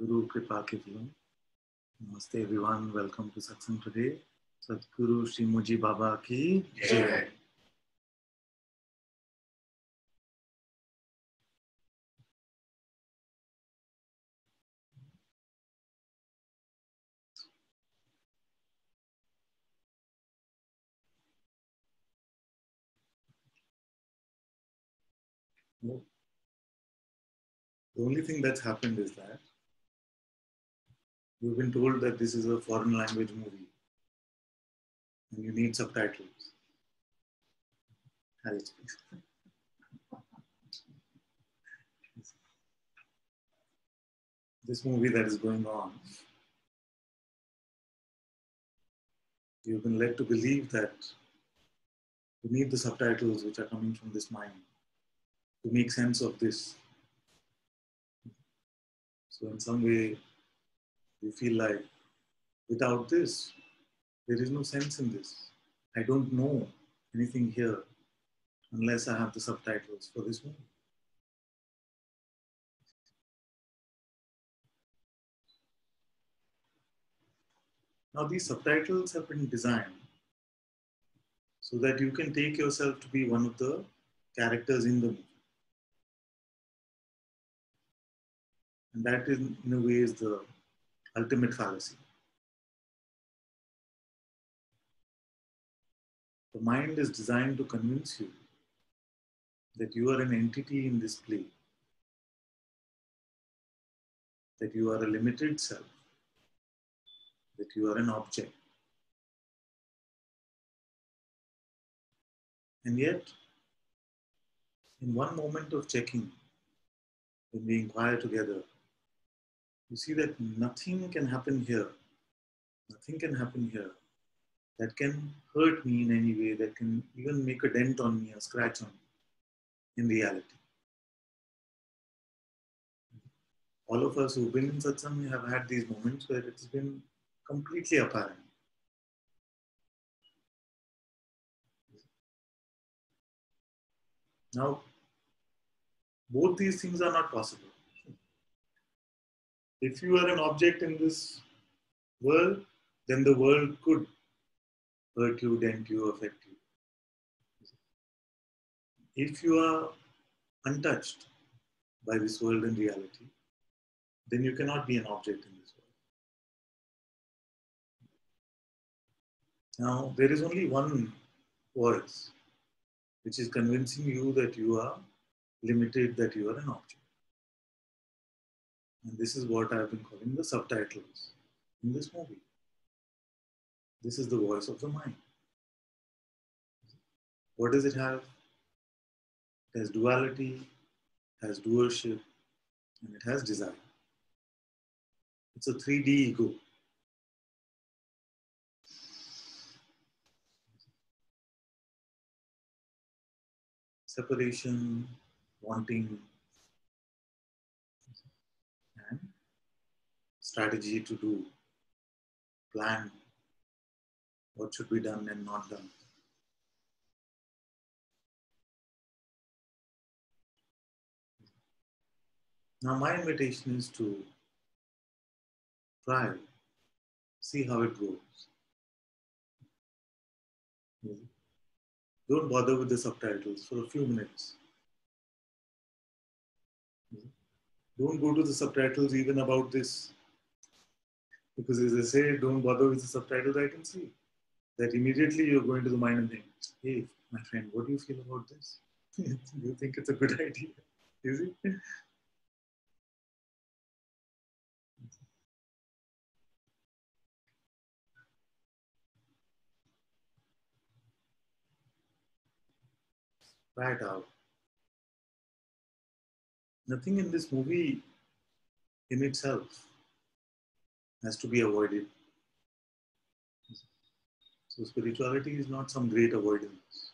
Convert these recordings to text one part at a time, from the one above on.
Guru Kripa Kitilam. Namaste everyone, welcome to Satsang today. Sadhguru Shri Muji Baba ki Jai. The only thing that's happened is that we've been told that this is a foreign language movie and you need subtitles. Harry, please. This movie that is going on, you've been led to believe that you need the subtitles which are coming from this mind to make sense of this. So in some way, you feel like without this, there is no sense in this. I don't know anything here unless I have the subtitles for this movie. Now these subtitles have been designed so that you can take yourself to be one of the characters in the movie. And that in a way is the ultimate fallacy. The mind is designed to convince you that you are an entity in this play, that you are a limited self, that you are an object. And yet, in one moment of checking, when we inquire together, you see that nothing can happen here. Nothing can happen here that can hurt me in any way, that can even make a dent on me, a scratch on me in reality. All of us who've been in Satsang have had these moments where it's been completely apparent. Now, both these things are not possible. If you are an object in this world, then the world could hurt you, dent you, affect you. If you are untouched by this world in reality, then you cannot be an object in this world. Now, there is only one voice which is convincing you that you are limited, that you are an object. And this is what I've been calling the subtitles in this movie. This is the voice of the mind. What does it have? It has duality, it has doership, and it has desire. It's a 3D ego. Separation, wanting, and strategy to do, plan what should be done and not done. Now my invitation is to try, see how it goes. Don't bother with the subtitles for a few minutes. Don't go to the subtitles even about this. Because as I say, don't bother with the subtitles, I can see that immediately you're going to the mind and think, hey, my friend, what do you feel about this? Do you think it's a good idea? Is it? Try it out. Nothing in this movie in itself has to be avoided. So spirituality is not some great avoidance.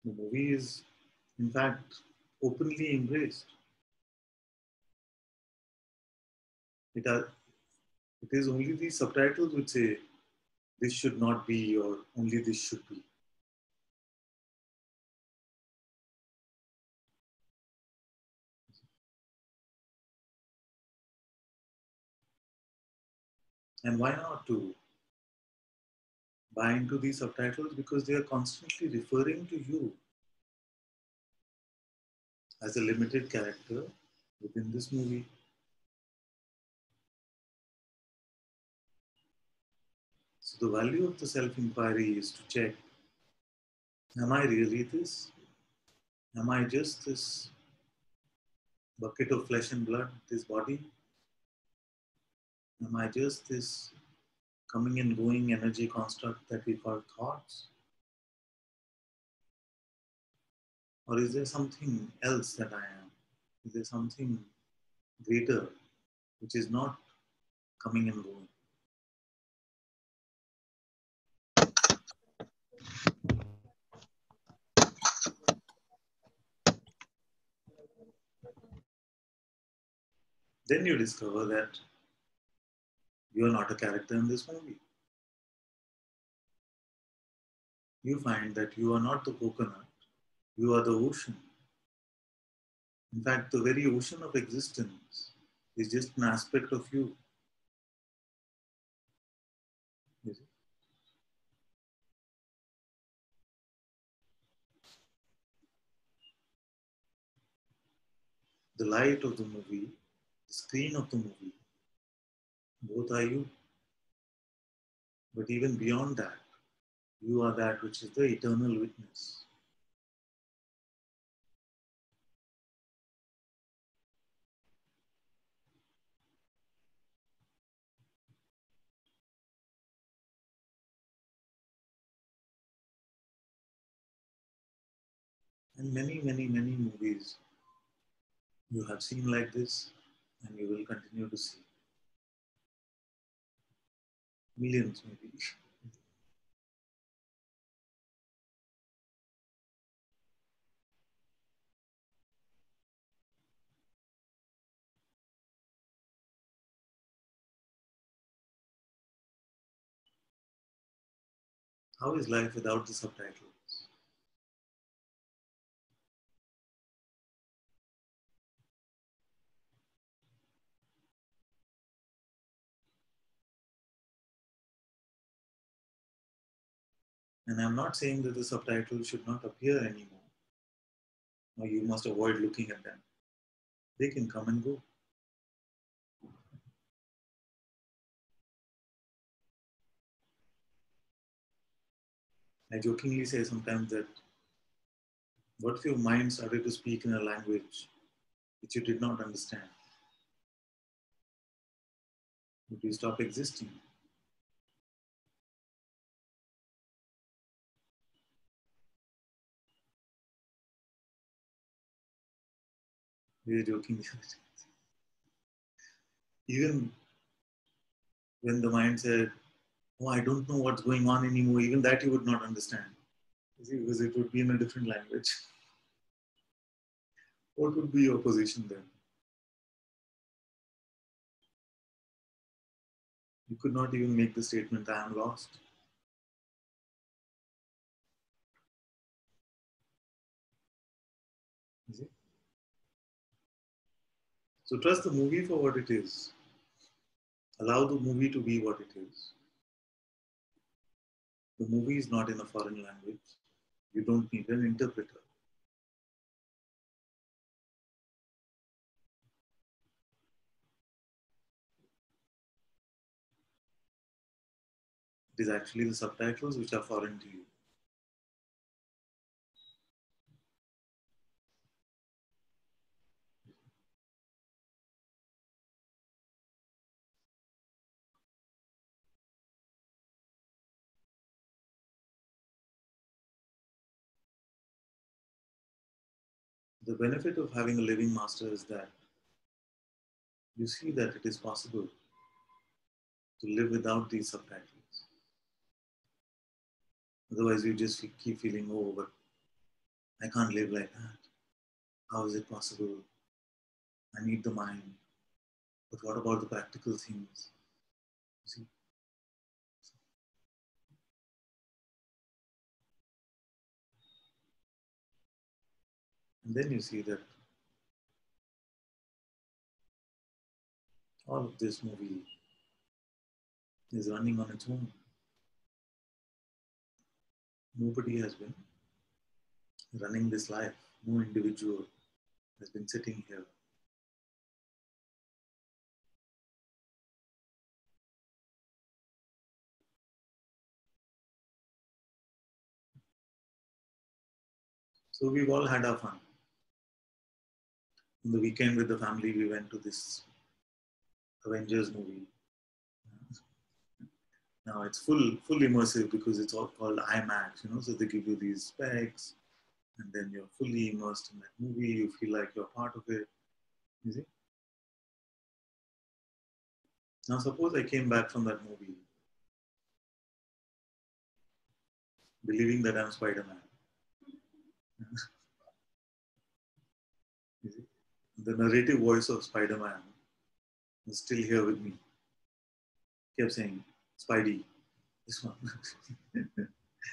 The movie is, in fact, openly embraced. It is only the subtitles which say this should not be or only this should be. And why not to buy into these subtitles? Because they are constantly referring to you as a limited character within this movie. So the value of the self-inquiry is to check, am I really this? Am I just this bucket of flesh and blood, this body? Am I just this coming and going energy construct that we call thoughts? Or is there something else that I am? Is there something greater which is not coming and going? Then you discover that you are not a character in this movie. You find that you are not the coconut, you are the ocean. In fact, the very ocean of existence is just an aspect of you. The light of the movie, the screen of the movie, both are you. But even beyond that, you are that which is the eternal witness. And many, many, many movies you have seen like this, and you will continue to see. Millions, maybe. How is life without the subtitles? And I'm not saying that the subtitles should not appear anymore, or you must avoid looking at them. They can come and go. I jokingly say sometimes that what if your mind started to speak in a language which you did not understand? Would you stop existing? We are joking. Even when the mind said, oh, I don't know what's going on anymore, even that you would not understand. You see, because it would be in a different language. What would be your position then? You could not even make the statement, I am lost. You see? So trust the movie for what it is. Allow the movie to be what it is. The movie is not in a foreign language. You don't need an interpreter. It is actually the subtitles which are foreign to you. The benefit of having a living master is that you see that it is possible to live without these subtitles. Otherwise, you just keep feeling, oh, but I can't live like that. How is it possible? I need the mind. But what about the practical things? You see? And then you see that all of this movie is running on its own. Nobody has been running this life. No individual has been sitting here. So we've all had our fun. On the weekend with the family, we went to this Avengers movie. Now it's full immersive because it's all called IMAX, So they give you these specs, and then you're fully immersed in that movie. You feel like you're part of it. You see? Now suppose I came back from that movie believing that I'm Spider-Man. You see? The narrative voice of Spider-Man is still here with me. Kept saying, Spidey, this one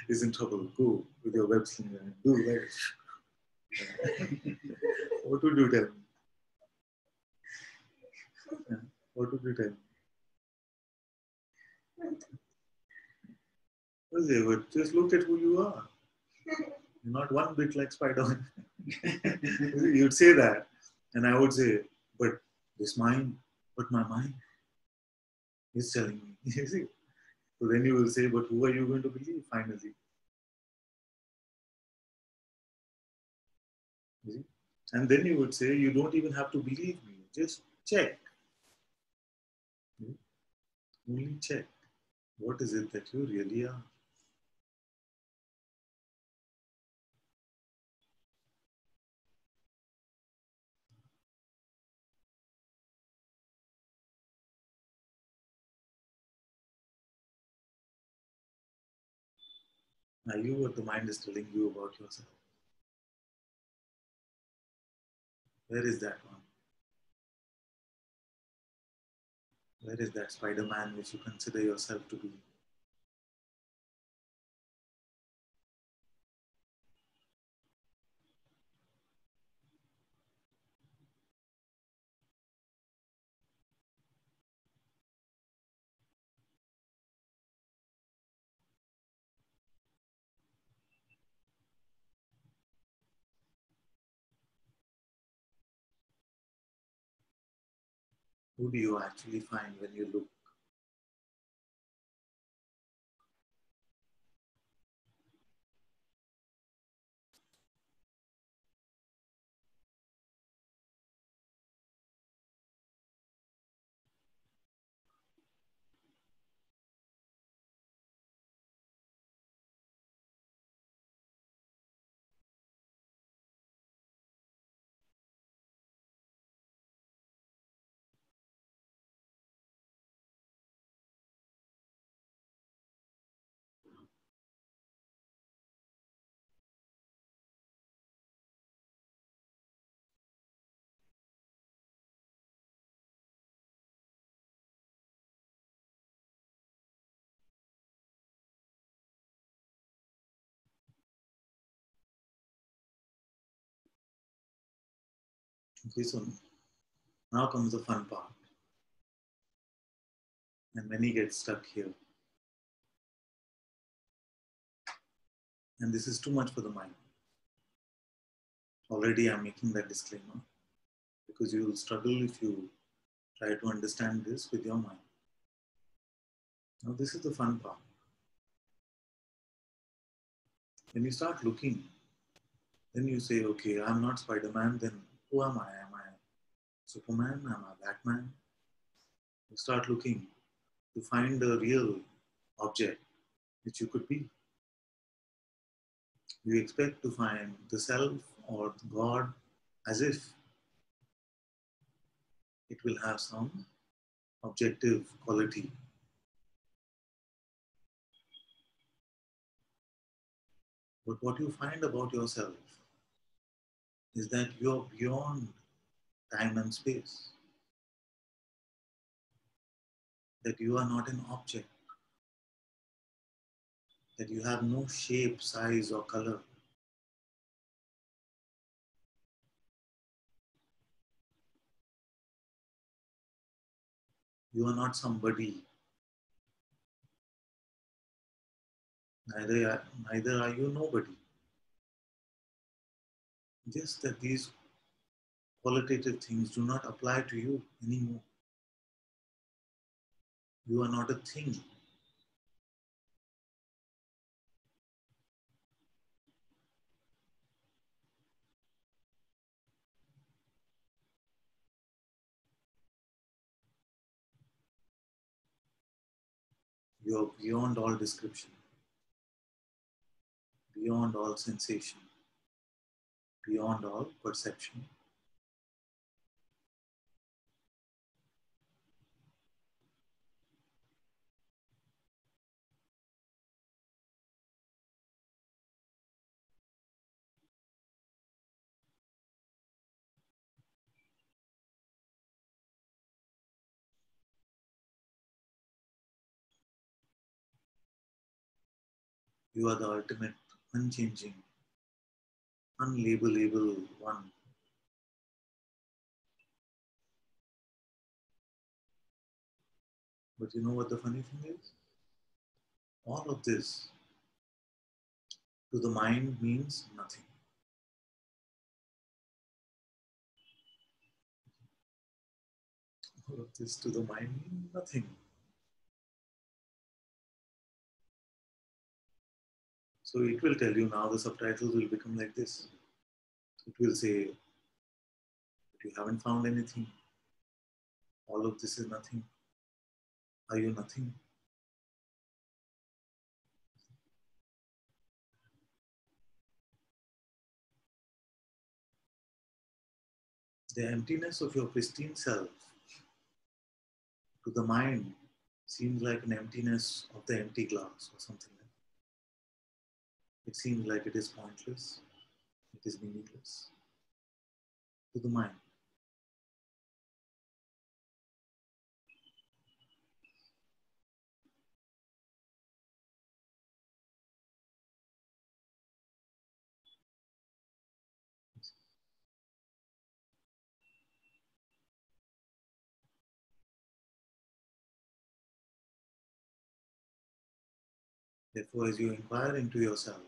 is in trouble. Go with your web slinger and do that. What would you tell me? What would you tell me? But just look at who you are. You're not one bit like Spider-Man. You'd say that. And I would say, but this mind, but my mind is telling me. You see? So then you will say, but who are you going to believe finally? You see? And then you would say, you don't even have to believe me. Just check. Only check. What is it that you really are? Are you what the mind is telling you about yourself? Where is that one? Where is that Spider-Man which you consider yourself to be? Who do you actually find when you look? Okay, so now comes the fun part. And many get stuck here. And this is too much for the mind. Already I'm making that disclaimer because you will struggle if you try to understand this with your mind. Now this is the fun part. When you start looking, then you say, okay, I'm not Spider-Man, then who am I? Am I Superman? Am I Batman? You start looking to find a real object which you could be. You expect to find the self or the God as if it will have some objective quality. But what you find about yourself is that you're beyond time and space, that you are not an object, that you have no shape, size, or color. You are not somebody. Neither are you nobody. Just that these qualitative things do not apply to you anymore. You are not a thing. You are beyond all description, beyond all sensation, beyond all perception. You are the ultimate, unchanging, unlabelable one. But you know what the funny thing is? All of this to the mind means nothing. All of this to the mind means nothing. So it will tell you now, the subtitles will become like this. It will say, but you haven't found anything. All of this is nothing. Are you nothing? The emptiness of your pristine self to the mind seems like an emptiness of the empty glass or something like that. It seems like it is pointless, it is meaningless to the mind. Therefore, as you inquire into yourself,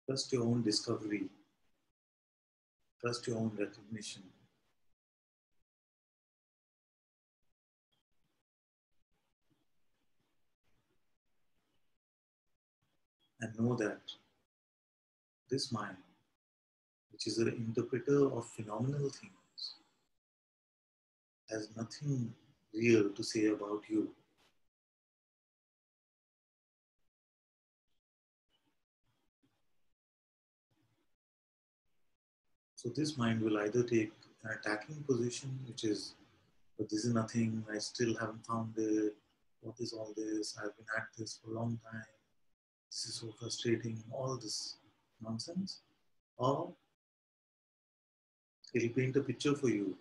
trust your own discovery, trust your own recognition, and know that this mind, which is an interpreter of phenomenal things, has nothing real to say about you. So this mind will either take an attacking position, which is, but this is nothing, I still haven't found it, what is all this, I've been at this for a long time, this is so frustrating, all this nonsense. Or it'll paint a picture for you,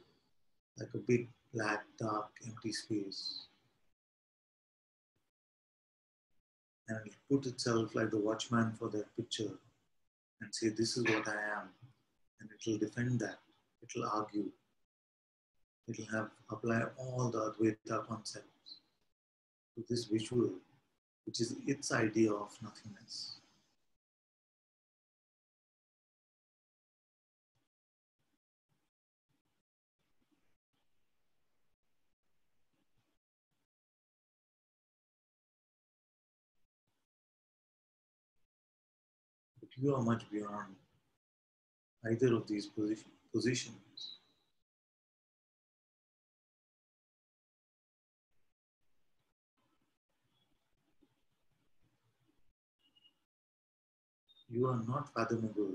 like a big, black, dark, empty space. And it'll put itself like the watchman for that picture and say, this is what I am. And it'll defend that. It'll argue. It'll have apply all the Advaita concepts to this visual, which is its idea of nothingness. But you are much beyond either of these positions. You are not fathomable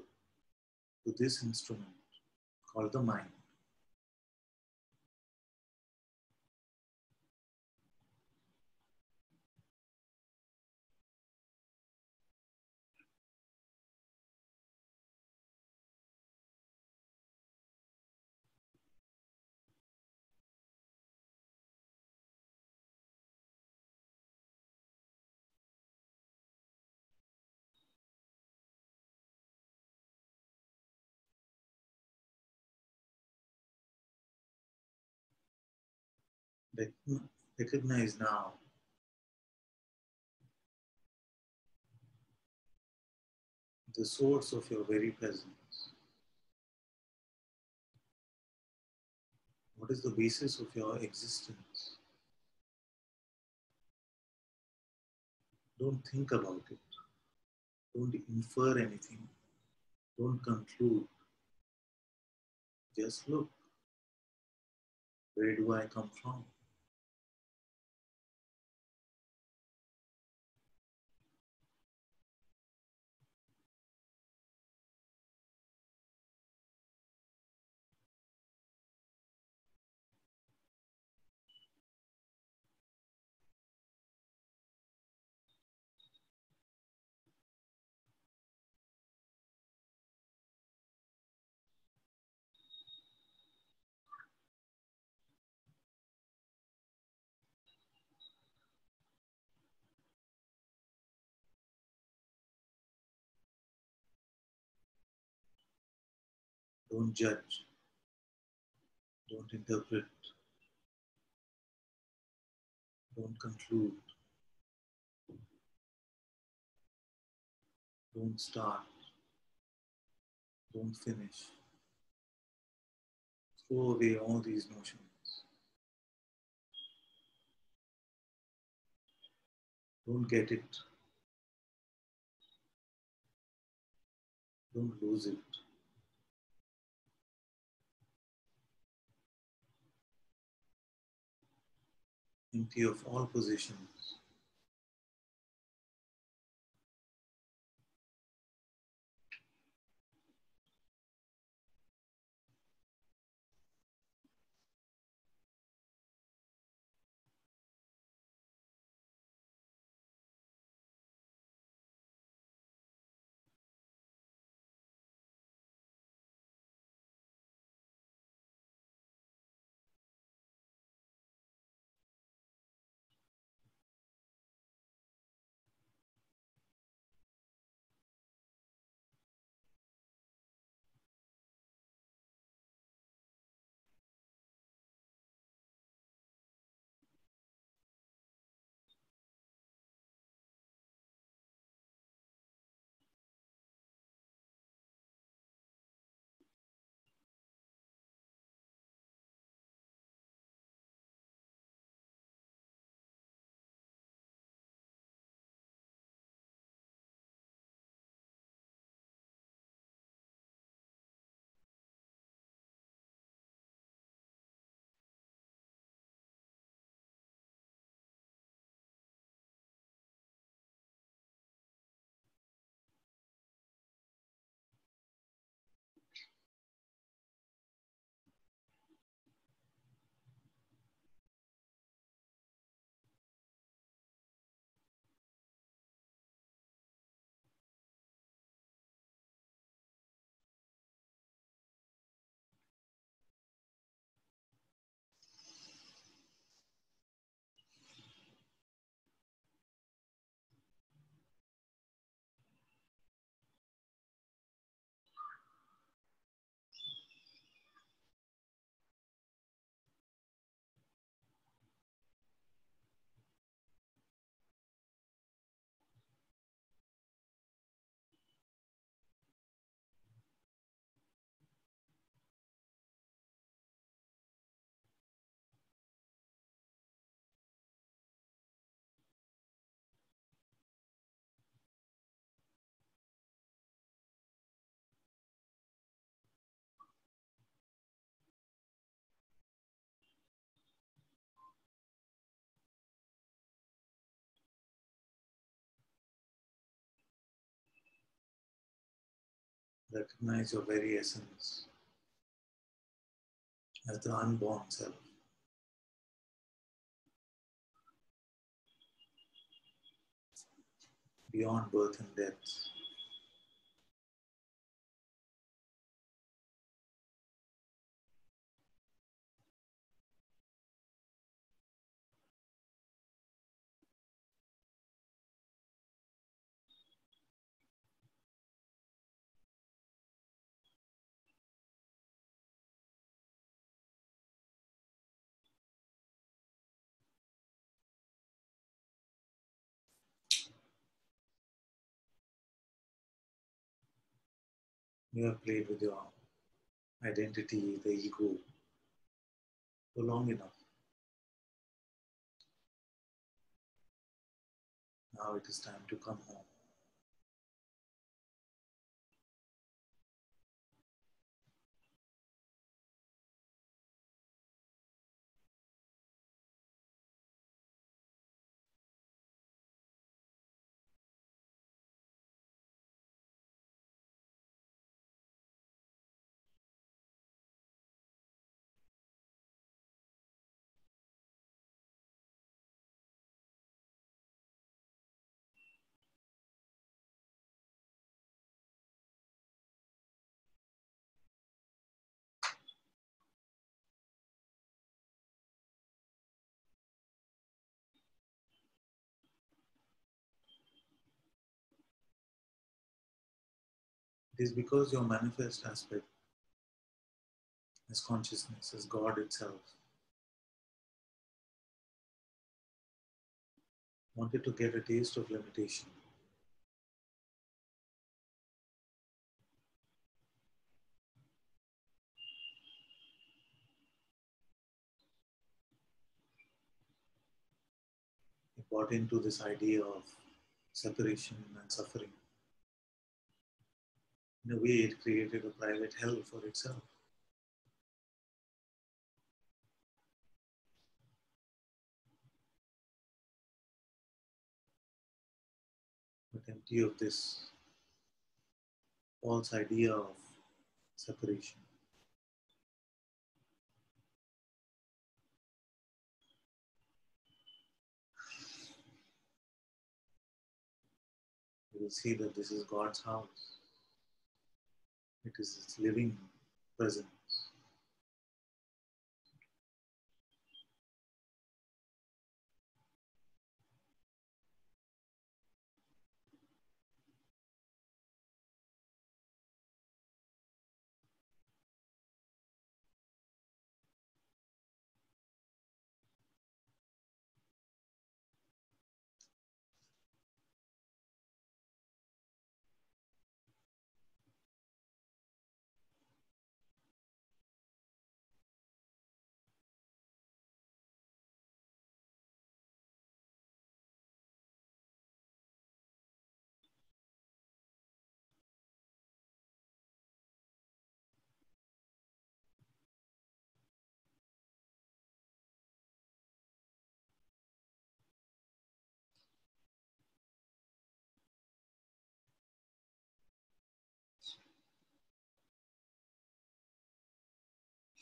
to this instrument called the mind. Recognize now the source of your very presence. What is the basis of your existence? Don't think about it. Don't infer anything. Don't conclude. Just look. Where do I come from? Don't judge. Don't interpret. Don't conclude. Don't start. Don't finish. Throw away all these notions. Don't get it. Don't lose it. Empty of all possessions. Recognize your very essence as the unborn self. Beyond birth and death. You have played with your identity, the ego, for long enough. Now it is time to come home. It is because your manifest aspect as consciousness, as God itself, wanted to get a taste of limitation. It bought into this idea of separation and suffering. In a way, it created a private hell for itself. But empty of this false idea of separation, you will see that this is God's house. It is its living presence.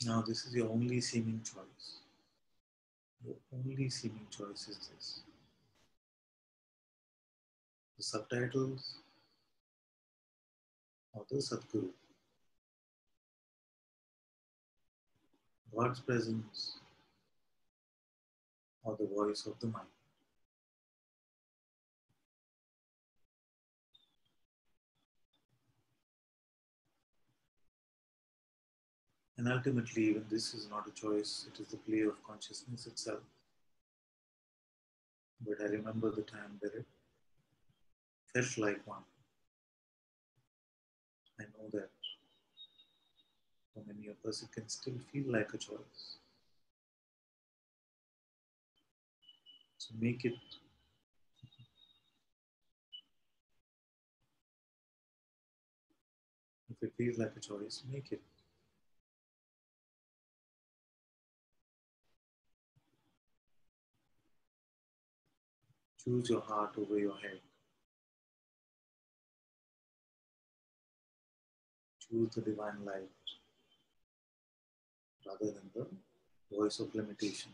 Now, this is your only seeming choice. Your only seeming choice is this. The subtitles or the Sadguru. God's presence or the voice of the mind. And ultimately, even this is not a choice, it is the play of consciousness itself. But I remember the time where it felt like one. I know that for many of us, it can still feel like a choice. So make it. If it feels like a choice, make it. Choose your heart over your head. Choose the divine light rather than the voice of limitation.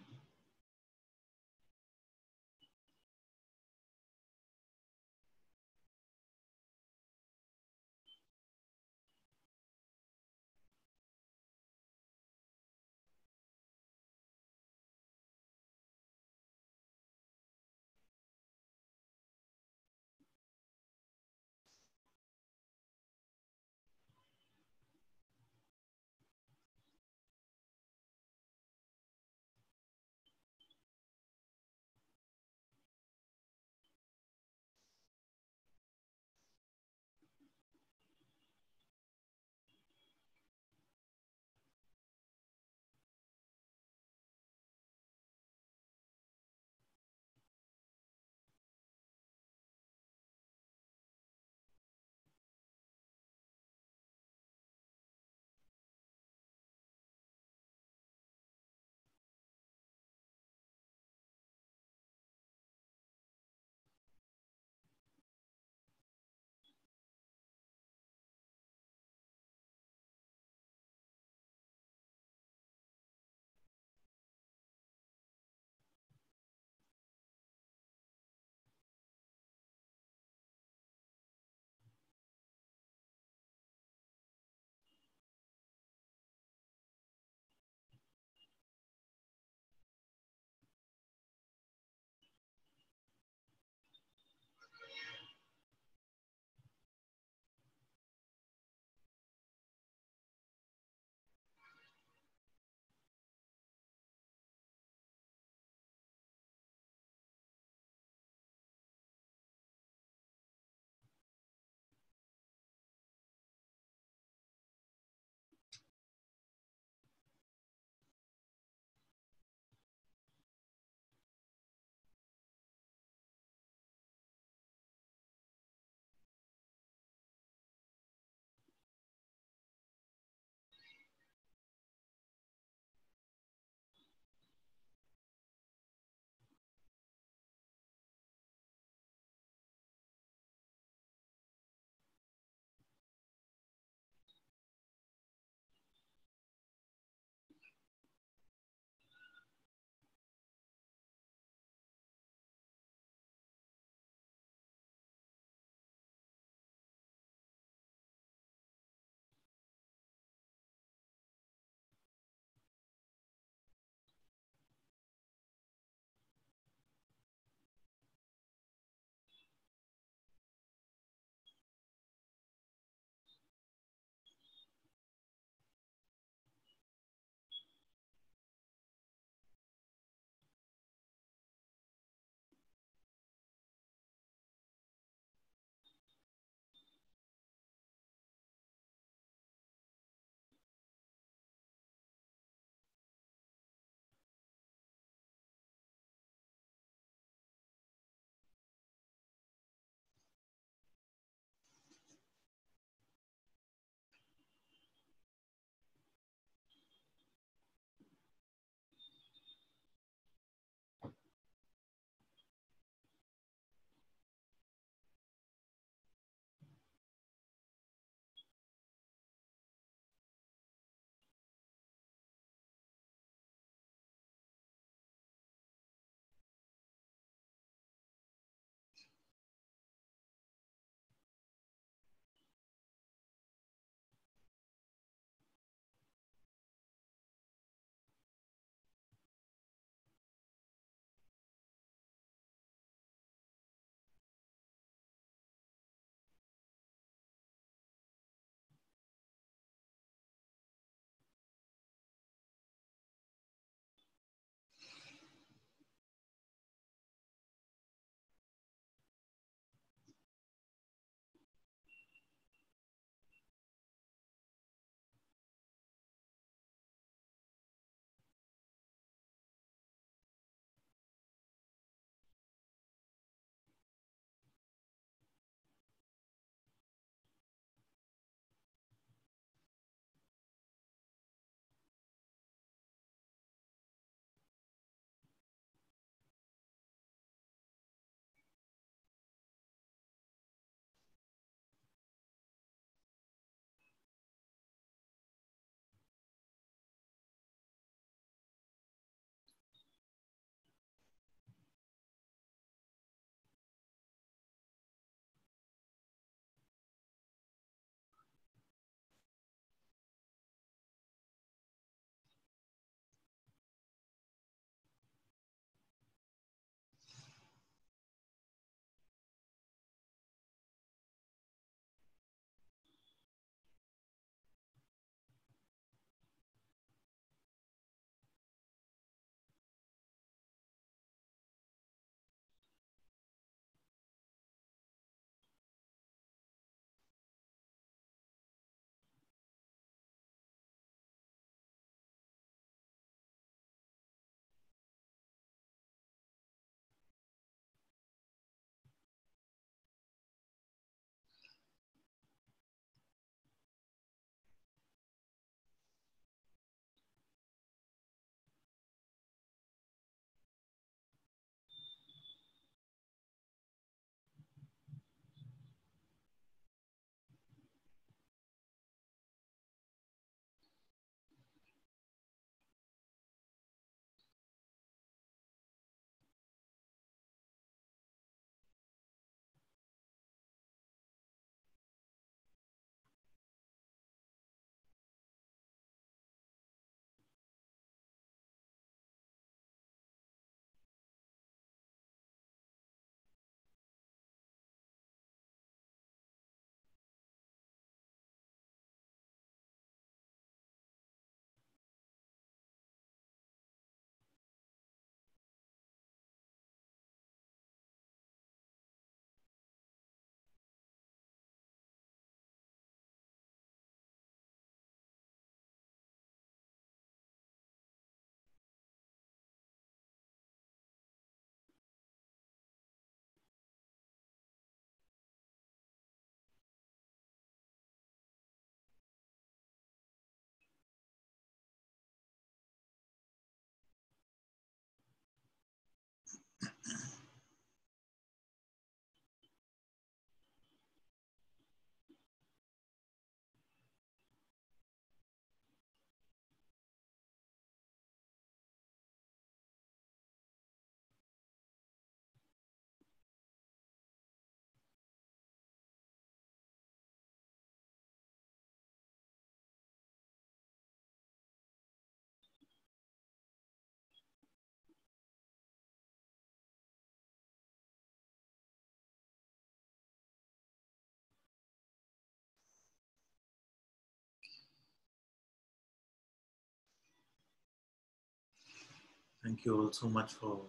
Thank you all so much for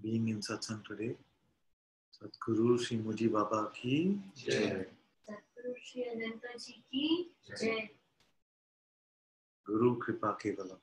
being in Satsang today. Satguru Shri Muji Baba ki Jai. Satguru Shri Ananta Ji ki Jai. Guru Kripa Kevalam.